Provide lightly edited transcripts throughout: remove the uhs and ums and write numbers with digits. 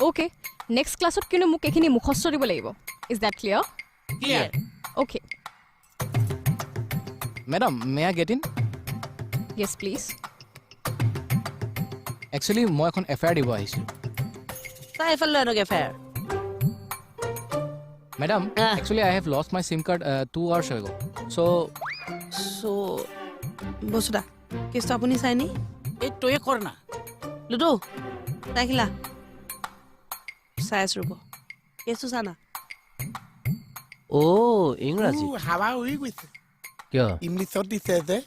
Okay, next class ত কিন্তু মোক এখিনি মুখস্থ দিব লাগিব. Is that clear? Clear. Okay. Madam, may I get in? Yes, please. Actually, মই এখন FIR দিব আহিছোঁ. তাই এফালে এনেকে fair Madam, actually I have lost my SIM card 2 hours ago. So, বসুদা কেছটো আপুনি চাইনি এই তয়ে কৰ না লুডু দেখিলা চাই আছো ৰ'ব কেছটো চানা ইংৰাজী হাৱা উৰি গৈছে কিয়? ইংলিছত দিছে যে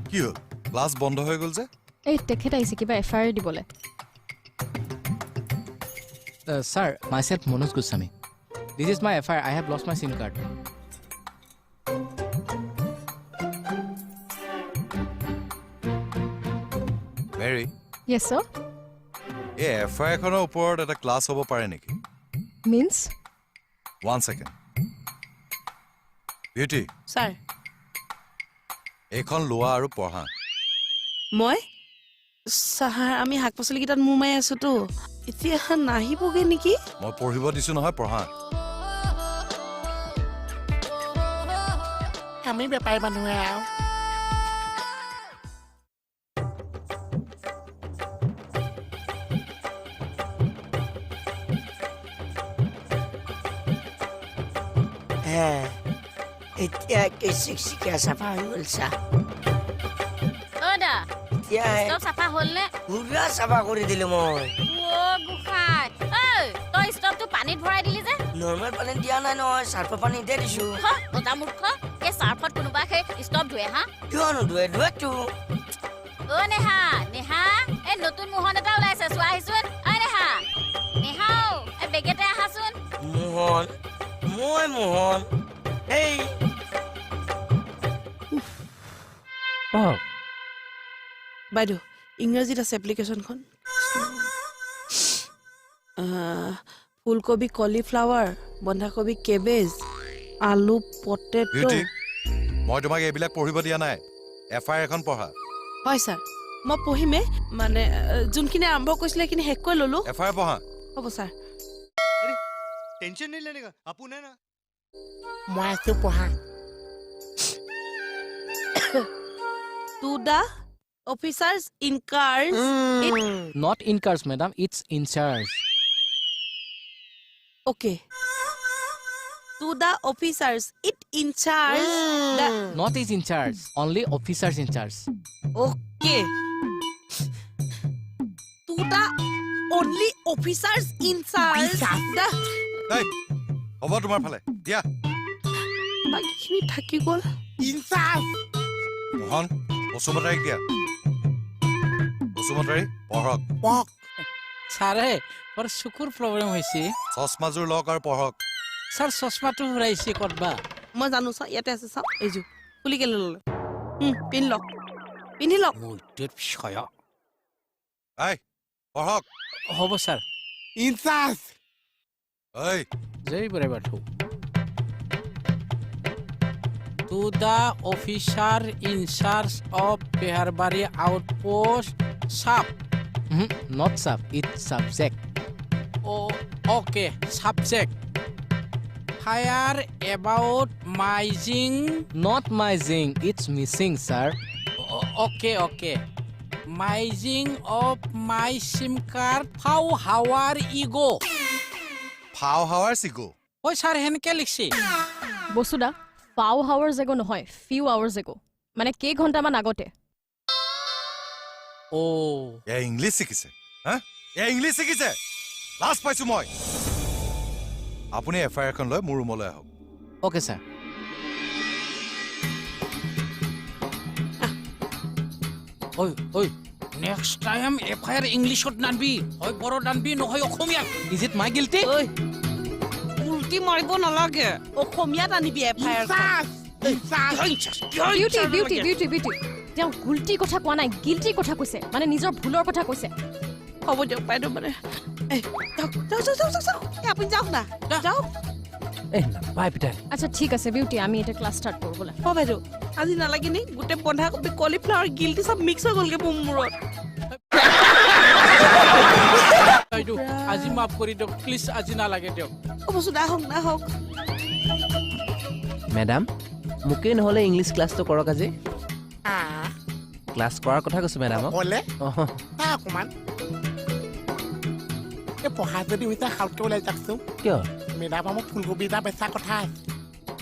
কি হ'ল ক্লাছ বন্ধ হৈ গ'ল যে এই তেখেত আহিছে কিবা FIR দিবলৈ. Sir, myself Manoj Goswami. This is my FIR. I have lost my SIM card. Mary Yes, sir. এই FIR খনৰ ওপৰত এটা ক্লাছ হ'ব পাৰে নেকি Means? 1 second বিউটি ছাৰ এইখন লোৱা আৰু পঢ়া মই ছাৰ আমি শাক পাচলিকেইটাত মোৰ মাৰি আছোতো এতিয়া নাহিবগৈ নেকি মই পঢ়িব দিছো নহয় পঢ়া আমি বেপাৰী মানুহে আৰু এতিয়া কি চিকচিকিয়া চাফা হৈ গ'ল চা অদা এতিয়া ষ্টভ চাফা হ'ল নে পুৰা চাফা কৰি দিলো মই গোসাই ঐ তই ষ্টভটো পানীত ভৰাই দিলি যে নৰ্মেল পানী দিয়া নাই নহয় চাৰ্ফৰ পানী দিয়ে দিছো অতা মূৰ্খ এই চাৰ্ফত কোনোবা সেই ষ্টভ ধুৱে হা কিয়নো ধুৱেতো নেহা নেহা এই নতুন মোহন এটা ওলাইছে চোৱা আহিছোন ঐ নেহা নেহাও এই বেগেতে আহাচোন মোহন এই বাইদেউ ইংৰাজীত আছে এপ্লিকেশ্যনখন ফুলকবি কলিফ্লাৱাৰ বন্ধাকবি কেবেজ আলু পটেটো বিউটি মই তোমাক এইবিলাক পঢ়িব দিয়া নাই FIR এখন পঢ়া হয় ছাৰ মই পঢ়িমে মানে যোনখিনি আৰম্ভ কৰিছিলে সেইখিনি শেষ কৰি ল'লো FIR পঢ়া হ'ব ছাৰ टेंशन नहीं लेने का अपन है ना মই আছো পঢ়া to the officers in cars Not in cars, madam. It's in charge. okay to the officers it in charge the Not is in charge. Only officers in charge. okay to the only officers in charge the এই হ'ব তোমাৰ ফালে দিয়া বাকীখিনি থাকি গ'ল in-charge Mohan বসুমতাৰীক দিয়া বসুমতাৰী পঢ়ক পক ছাৰে বৰ চকুৰ প্ৰব্লেম হৈছে চশমাযোৰ লওক আৰু পঢ়ক ছাৰ চশমাটো ঘূৰাইছে ক'তবা মই জানো চাওঁ ইয়াতে আছে চাওঁ এইযোৰ খুলি কেলে ল'লে পিন্ধি লওক মূৰটোত বিষয় এই পঢ়ক হ'ব ছাৰ ইনচাৰ্জ এই জয় বৰে বাথু to the officer in charge of Beharbaari outpost sub Not sub. It's subject. oh okay subject hire about missing Not missing. It's missing, sir. okay missing of my SIM card how are you go ফাও হাৱাৰ চিগো ঐ sir হেনকে লিখছে বসুদা few hours ago নহয় few hours ago মানে কেই ঘণ্টামান আগতে এ English শিকিছে হা এ ইংলিছ শিকিছে লাষ্ট পাইছো মই আপুনি FIR এখন লৈ মোৰ ৰুমলৈ আহক Okay, sir. ঐ নেক্সট টাইম FIR ইংলিছত নানবি হয় বড় নানবি নহয় অসমীয়া Is it my guilty? ঐ উল্টি মাৰিব নালাগে অসমীয়াত আনিবি এফআইআৰ বিউটি তেওঁ গুলটি কথা কোৱা নাই গিল্টি কথা কৈছে মানে নিজৰ ভুলৰ কথা কৈছে হ'ব দিয়ক বাইদেউ মানে যাওক আপুনি যাওক না যাওক বাই পিটাৰ আচ্ছা ঠিক আছে বিউটি আমি এটা ক্লাছ ষ্টাৰ্ট কৰোঁ ব'লা হ'ব বাইদেউ আজি নালাগে নি গোটেই বন্ধাকবি কলিফ্লাৱাৰ গিল্টি চব মিক্স হৈ গ'লগে মোৰ মূৰত বাইদেউ আজি মাফ কৰি দিয়ক প্লিজ আজি নালাগে দিয়ক অ বস্তু নাহক মেডাম মোকেই নহ'লে ইংলিছ ক্লাছটো কৰক আজি আহ ক্লাছ কৰাৰ কথা কৈছোঁ মেডামক হ'লে অঁ তা অকণমান এই পঢ়া যদি হৈছে খালকে ওলাই যাওকচোন কিয় মেডামৰ মোক ফুলকবি এটা বেচা কথা আছে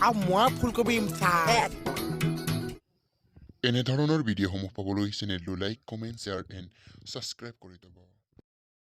আৰু মই ফুলকবি ছাৰ এনেধৰণৰ ভিডিঅ'সমূহ পাবলৈ চেনেলটো like comment share and subscribe কৰি দিব